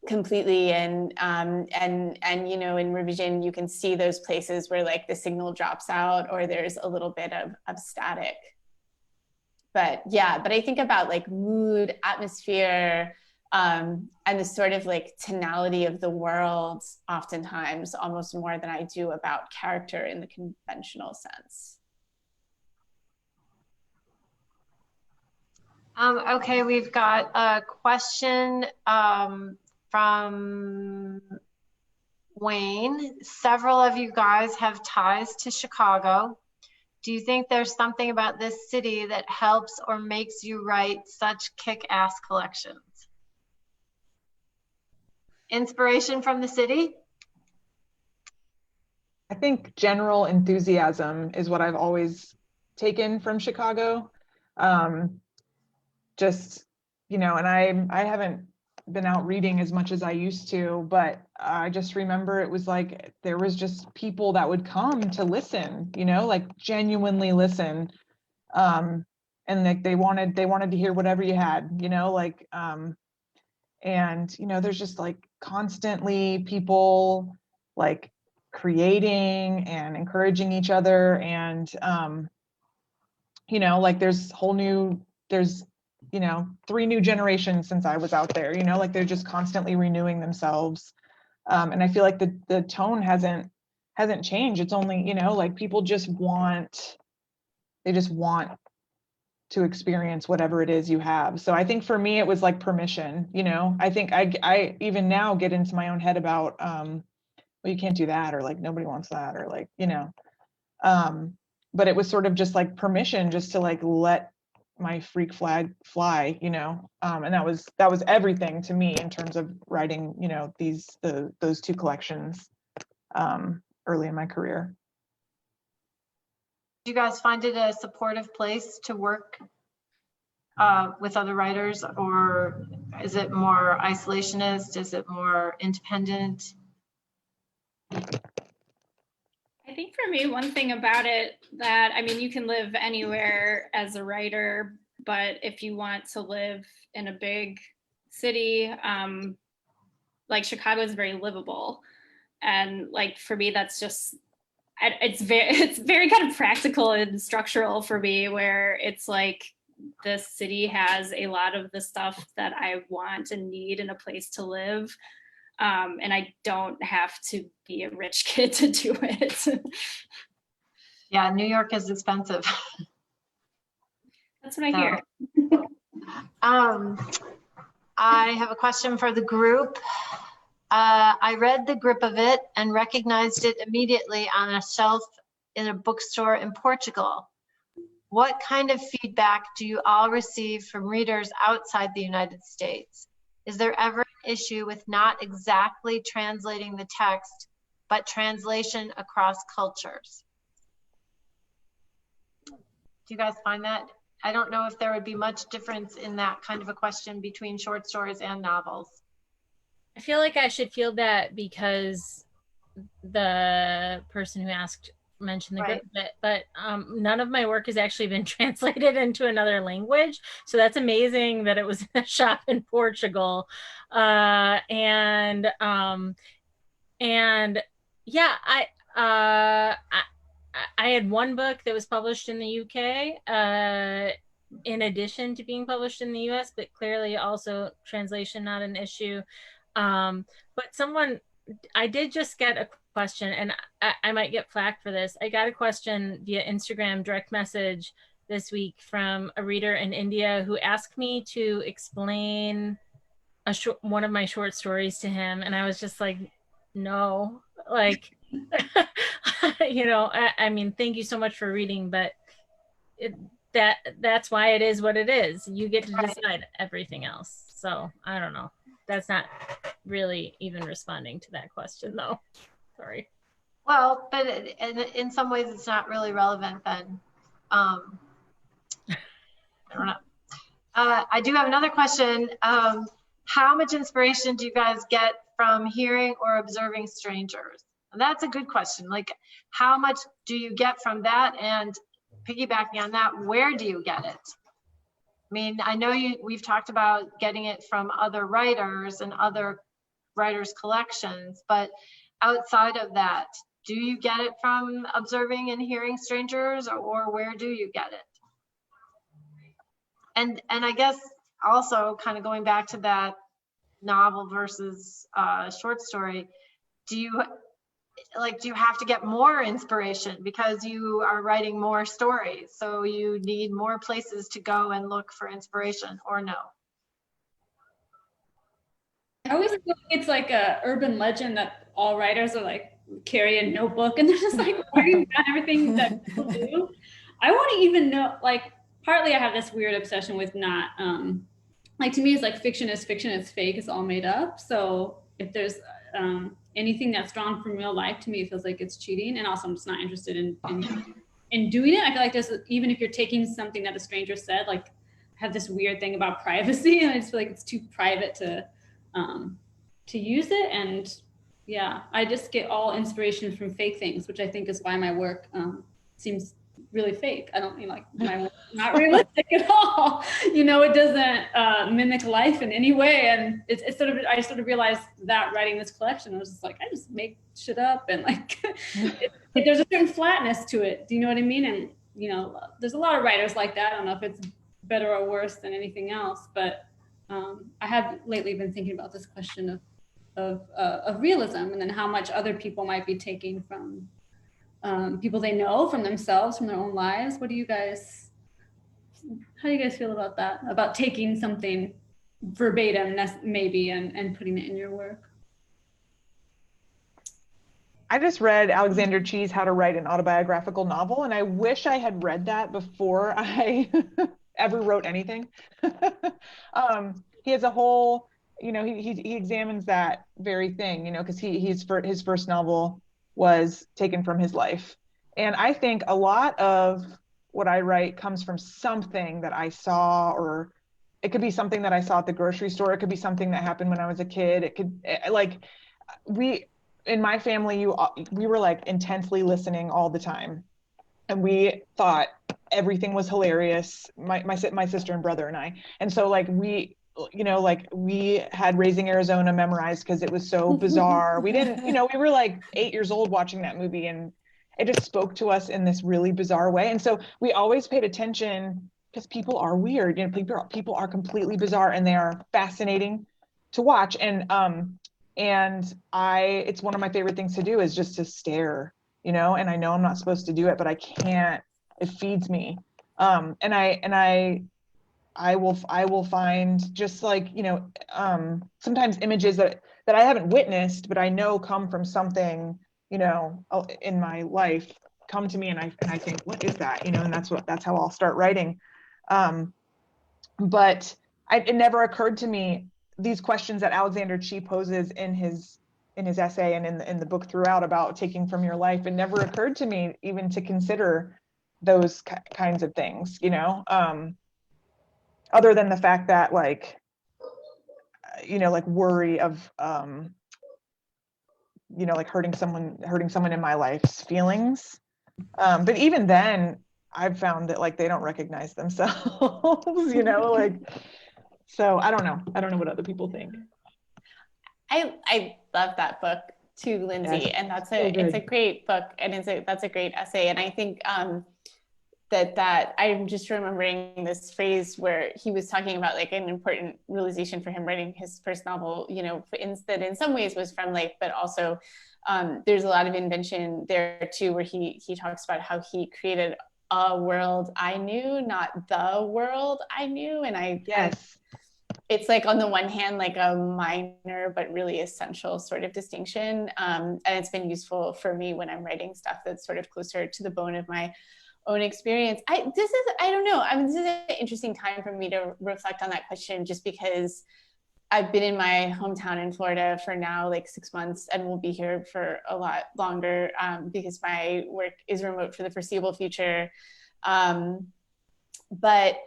completely. And you know, in revision, you can see those places where like the signal drops out or there's a little bit of static. But yeah, but I think about like mood, atmosphere, and the sort of like tonality of the world oftentimes almost more than I do about character in the conventional sense. Okay, we've got a question from Wayne. Several of you guys have ties to Chicago. Do you think there's something about this city that helps or makes you write such kick-ass collections? Inspiration from the city? I think general enthusiasm is what I've always taken from Chicago. Just, you know, and I haven't been out reading as much as I used to, but I just remember it was like there was just people that would come to listen, you know, like genuinely listen. And like they wanted to hear whatever you had, you know, like and you know, there's just like constantly people like creating and encouraging each other, and you know, like there's you know, 3 new generations since I was out there, you know, like they're just constantly renewing themselves. And I feel like the tone hasn't changed. It's only, you know, like people just want to experience whatever it is you have. So I think for me, it was like permission, you know. I think I even now get into my own head about, well, you can't do that, or like nobody wants that, or like, you know, but it was sort of just like permission just to like let my freak flag fly, you know. And that was everything to me in terms of writing, you know, those 2 collections early in my career. Do you guys find it a supportive place to work with other writers, or is it more isolationist? Is it more independent? I think for me, one thing about it that, I mean, you can live anywhere as a writer, but if you want to live in a big city, like Chicago is very livable. And like, for me, that's just, it's very kind of practical and structural for me, where it's like, this city has a lot of the stuff that I want and need in a place to live. And I don't have to be a rich kid to do it. Yeah, New York is expensive. That's what I hear. I have a question for the group. I read the grip of it and recognized it immediately on a shelf in a bookstore in Portugal. What kind of feedback do you all receive from readers outside the United States? Is there ever an issue with not exactly translating the text, but translation across cultures? Do you guys find that? I don't know if there would be much difference in that kind of a question between short stories and novels. I feel like I should feel that because the person who asked mentioned the grip bit, but none of my work has actually been translated into another language. So that's amazing that it was in a shop in Portugal. And yeah, I had one book that was published in the UK, in addition to being published in the US, but clearly also translation not an issue. But I did just get a question, and I might get flack for this. I got a question via Instagram direct message this week from a reader in India who asked me to explain one of my short stories to him, and I was just like, no, like, you know, I mean, thank you so much for reading, but that's why it is what it is. You get to decide everything else. So I don't know. That's not really even responding to that question, though. Sorry. Well, but in some ways, it's not really relevant then. I don't know. I do have another question. How much inspiration do you guys get from hearing or observing strangers? And that's a good question. Like, how much do you get from that? And piggybacking on that, where do you get it? I mean, I know we've talked about getting it from other writers and other writers' collections, but outside of that, do you get it from observing and hearing strangers, or where do you get it? And I guess also kind of going back to that novel versus short story, do you have to get more inspiration because you are writing more stories, so you need more places to go and look for inspiration, or no? I always feel like it's like a urban legend that all writers are like carry a notebook and they're just like writing down everything that people do. I wouldn't even know, like, partly I have this weird obsession with not, like, to me it's like fiction is fake, it's all made up. So if there's anything that's drawn from real life, to me it feels like it's cheating. And also I'm just not interested in doing it. I feel like there's, even if you're taking something that a stranger said, like, I have this weird thing about privacy, and I just feel like it's too private to use it. And yeah, I just get all inspiration from fake things, which I think is why my work seems really fake. I don't mean like my work is not realistic at all. You know, it doesn't mimic life in any way. And it's sort of, I sort of realized that writing this collection, I was just like, I just make shit up, and like, there's a certain flatness to it. Do you know what I mean? And, you know, there's a lot of writers like that. I don't know if it's better or worse than anything else, but I have lately been thinking about this question of realism, and then how much other people might be taking from people they know, from themselves, from their own lives. How do you guys feel about that? About taking something verbatim, maybe, and putting it in your work? I just read Alexander Chee's How to Write an Autobiographical Novel, and I wish I had read that before I ever wrote anything. He has a whole, you know, he examines that very thing, you know, because his first novel was taken from his life. And I think a lot of what I write comes from something that I saw, or it could be something that I saw at the grocery store. It could be something that happened when I was a kid. It could, like, in my family, we were like intensely listening all the time. And we thought everything was hilarious, my sister and brother and I. And so like we had Raising Arizona memorized because it was so bizarre. We didn't, you know, we were like 8 years old watching that movie, and it just spoke to us in this really bizarre way. And so we always paid attention, because people are weird, you know, people are completely bizarre, and they are fascinating to watch. And it's one of my favorite things to do, is just to stare, you know, and I know I'm not supposed to do it, but I can't, it feeds me. And I will find just like, you know, sometimes images that I haven't witnessed, but I know come from something, you know, in my life, come to me, and I think, what is that? You know, and that's how I'll start writing. But it never occurred to me, these questions that Alexander Chee poses in his essay and in the book throughout about taking from your life, it never occurred to me even to consider those kinds of things, you know, other than the fact that, like, you know, like worry of, you know, like hurting someone in my life's feelings. But even then, I've found that, like, they don't recognize themselves, you know, like, so I don't know what other people think. I love that book too, Lindsay, Yes, and it's a great book, and that's a great essay. And I think that I'm just remembering this phrase where he was talking about like an important realization for him writing his first novel, you know, that in some ways was from life, but also there's a lot of invention there too, where he talks about how he created a world I knew, not the world I knew. And yes. It's like, on the one hand, like a minor but really essential sort of distinction. And it's been useful for me when I'm writing stuff that's sort of closer to the bone of my own experience. I don't know. I mean, this is an interesting time for me to reflect on that question, just because I've been in my hometown in Florida for now like 6 months, and will be here for a lot longer because my work is remote for the foreseeable future. But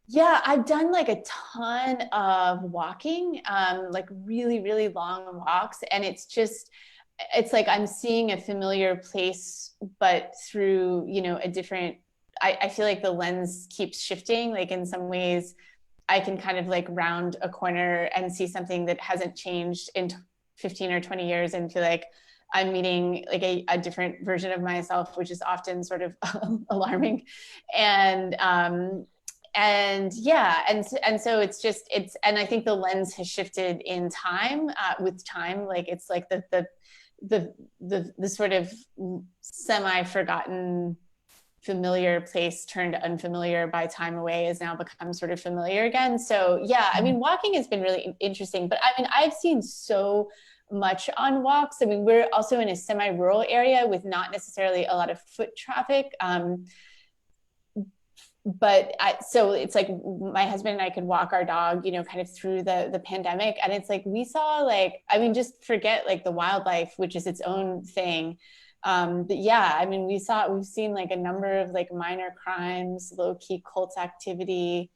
yeah, I've done like a ton of walking, like really, really long walks. And it's like I'm seeing a familiar place, but through, you know, a different, I feel like the lens keeps shifting. Like in some ways I can kind of like round a corner and see something that hasn't changed in 15 or 20 years and feel like I'm meeting like a different version of myself, which is often sort of alarming. And yeah, and so and I think the lens has shifted in time, with time. Like it's like the sort of semi-forgotten familiar place turned unfamiliar by time away has now become sort of familiar again. So yeah, I mean, walking has been really interesting, but I mean, I've seen so much on walks. I mean, we're also in a semi-rural area with not necessarily a lot of foot traffic. So it's like my husband and I could walk our dog, you know, kind of through the pandemic. And it's like, we saw like, I mean, just forget like the wildlife, which is its own thing. But yeah, I mean, we've seen like a number of like minor crimes, low key cult activity,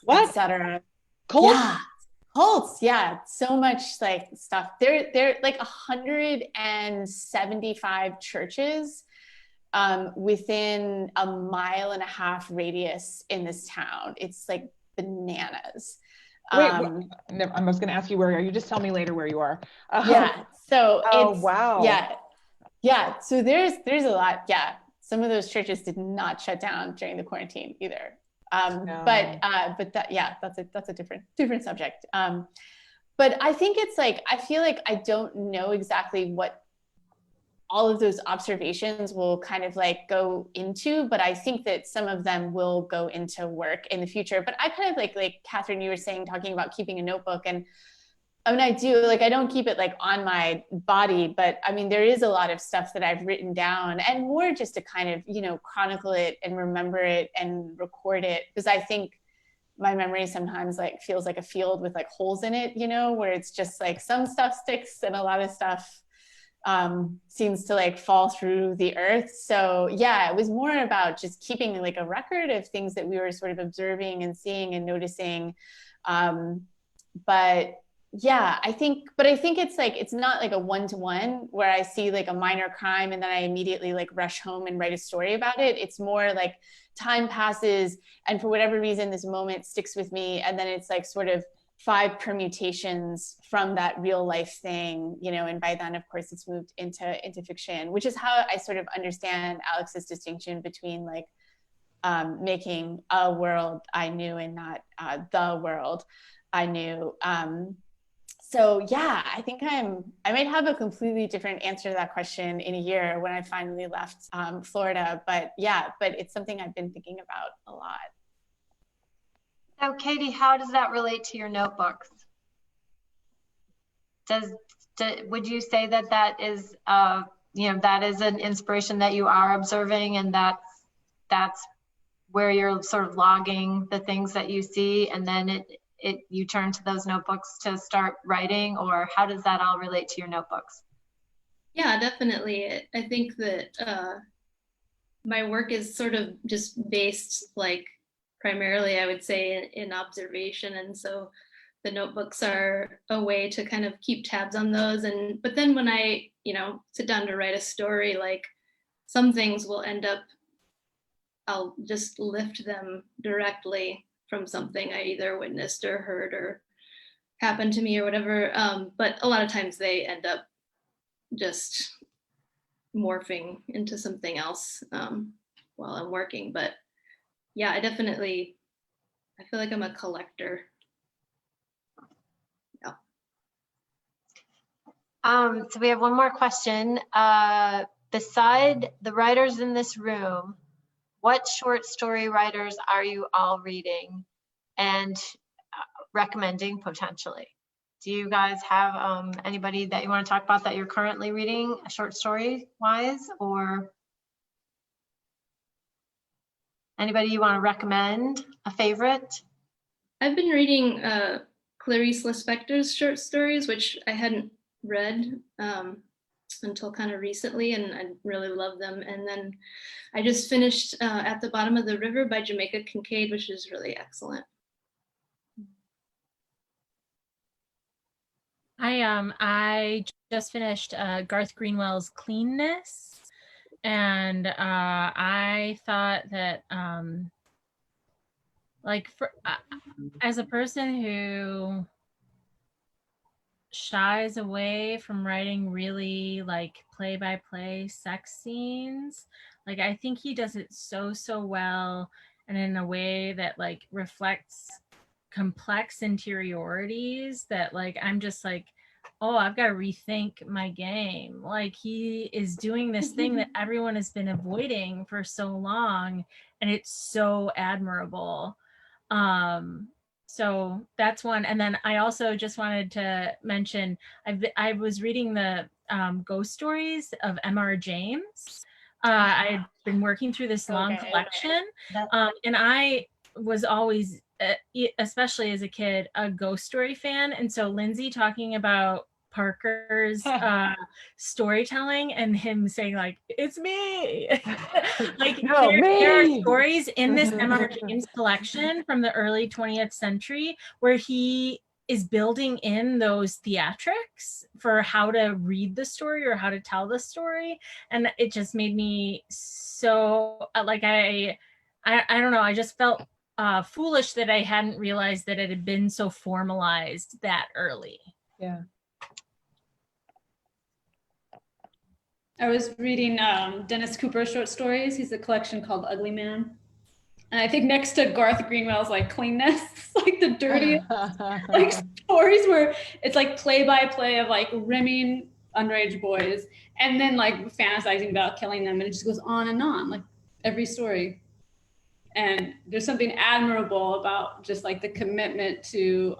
etc. Cults? Yeah, cults. Yeah, so much like stuff. They're like 175 churches within a 1.5 mile radius in this town. It's like bananas. Wait, I was going to ask you where you are. You just tell me later where you are. Yeah. So wow. Yeah. Yeah. So there's a lot. Yeah. Some of those churches did not shut down during the quarantine either. No. But that's a different subject. But I think it's like, I feel like I don't know exactly what all of those observations will kind of like go into, but I think that some of them will go into work in the future. But I kind of like Kathryn, you were saying, talking about keeping a notebook, and I mean, I do, like, I don't keep it like on my body, but I mean, there is a lot of stuff that I've written down, and more just to kind of, you know, chronicle it and remember it and record it, because I think my memory sometimes like feels like a field with like holes in it, you know, where it's just like some stuff sticks and a lot of stuff seems to like fall through the earth. So yeah, it was more about just keeping like a record of things that we were sort of observing and seeing and noticing. But yeah, I think it's like, it's not like a one-to-one where I see like a minor crime and then I immediately like rush home and write a story about it. It's more like time passes, and for whatever reason, this moment sticks with me. And then it's like sort of 5 permutations from that real life thing, you know, and by then, of course, it's moved into fiction, which is how I sort of understand Alex's distinction between like making a world I knew and not the world I knew. So yeah, I think I might have a completely different answer to that question in a year when I finally left Florida. But yeah, but it's something I've been thinking about a lot. So Katie, how does that relate to your notebooks? Would you say that is, you know, that is an inspiration that you are observing, and that's where you're sort of logging the things that you see, and then you turn to those notebooks to start writing? Or how does that all relate to your notebooks? Yeah, definitely. I think that my work is sort of just based like primarily, I would say, in observation. And so the notebooks are a way to kind of keep tabs on those. But then when I, you know, sit down to write a story, like some things will end up, I'll just lift them directly from something I either witnessed or heard or happened to me or whatever. But a lot of times they end up just morphing into something else while I'm working. But yeah, I feel like I'm a collector. Yeah. So we have one more question. Beside the writers in this room, what short story writers are you all reading and recommending potentially? Do you guys have anybody that you want to talk about that you're currently reading, short story wise, or anybody you want to recommend, a favorite? I've been reading Clarice Lispector's short stories, which I hadn't read until kind of recently, and I really love them. And then I just finished At the Bottom of the River by Jamaica Kincaid, which is really excellent. I just finished Garth Greenwell's Cleanness, and I thought that like as a person who shies away from writing really like play-by-play sex scenes. Like I think he does it so well, and in a way that like reflects complex interiorities that like I'm just like, oh, I've got to rethink my game. Like he is doing this thing that everyone has been avoiding for so long, and it's so admirable. So that's one. And then I also just wanted to mention, I was reading the ghost stories of M.R. James. I had been working through this long collection, and I was always, especially as a kid, a ghost story fan. And so Lindsay talking about Parker's storytelling and him saying like, it's me. Like No, there are me. stories in this M.R. James collection from the early 20th century where he is building in those theatrics for how to read the story or how to tell the story. And it just made me so like, I don't know, I just felt foolish that I hadn't realized that it had been so formalized that early. Yeah. I was reading Dennis Cooper's short stories. He's a collection called Ugly Man. And I think next to Garth Greenwell's like Cleanness, like the dirtiest like stories where it's like play-by-play of like rimming underage boys and then like fantasizing about killing them. And it just goes on, like every story. And there's something admirable about just like the commitment to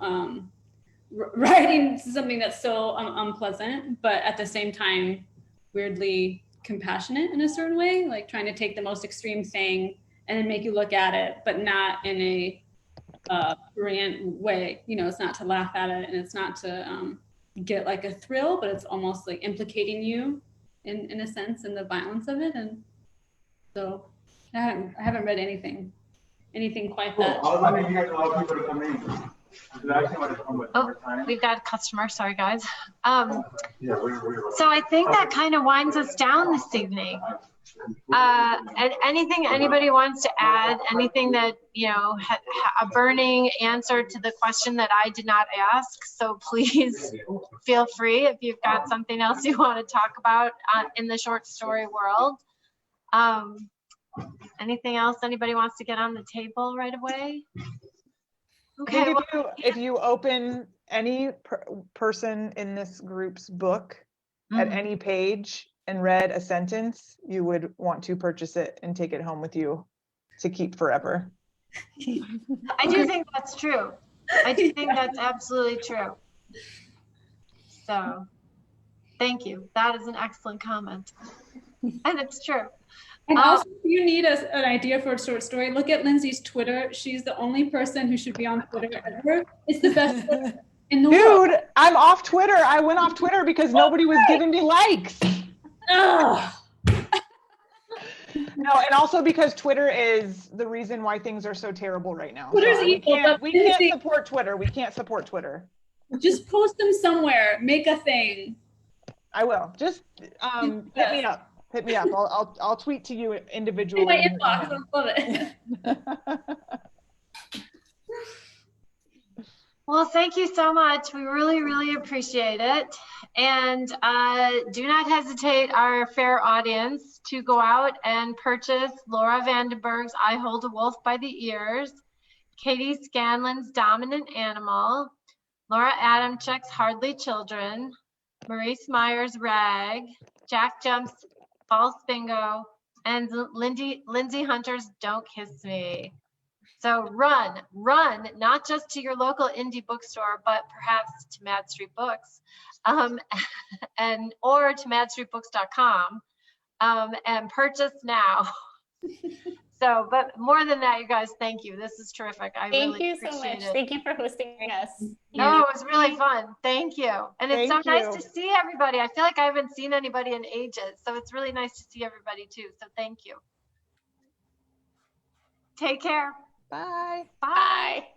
writing something that's so unpleasant, but at the same time, weirdly compassionate in a certain way, like trying to take the most extreme thing and then make you look at it, but not in a brilliant way. You know, it's not to laugh at it and it's not to get like a thrill, but it's almost like implicating you in a sense in the violence of it. And so I haven't read anything quite that. Oh, we've got a customer. Sorry, guys. So I think that kind of winds us down this evening. And anything anybody wants to add? Anything that, you know, a burning answer to the question that I did not ask? So please feel free if you've got something else you want to talk about in the short story world. Anything else anybody wants to get on the table right away? Okay. If you open any person in this group's book at any page and read a sentence, you would want to purchase it and take it home with you to keep forever. I do think that's true. I do think that's absolutely true. So thank you. That is an excellent comment. And it's true. And also, if you need an idea for a short story, look at Lindsay's Twitter. She's the only person who should be on Twitter ever. It's the best in the world. Dude, I'm off Twitter. I went off Twitter because nobody was giving me likes. Oh. No, and also because Twitter is the reason why things are so terrible right now. Twitter's evil, we can't support Twitter. We can't support Twitter. Just post them somewhere. Make a thing. I will. Just hit me up. Hit me up. I'll tweet to you individually. In my inbox. I love it. Well, thank you so much. We really, really appreciate it. And do not hesitate, our fair audience, to go out and purchase Laura Vandenberg's I Hold a Wolf by the Ears, Katie Scanlan's Dominant Animal, Laura Adamczyk's Hardly Children, Maryse Meijer's Rag, Jac Jemc's False Bingo, and Lindsay Hunter's Don't Kiss Me. So run, not just to your local indie bookstore, but perhaps to Mad Street Books, or to madstreetbooks.com, and purchase now. So, but more than that, you guys, thank you. This is terrific. Thank you so much. Thank you for hosting us. No, it was really fun. Thank you. And it's so nice to see everybody. I feel like I haven't seen anybody in ages. So it's really nice to see everybody too. So thank you. Take care. Bye. Bye.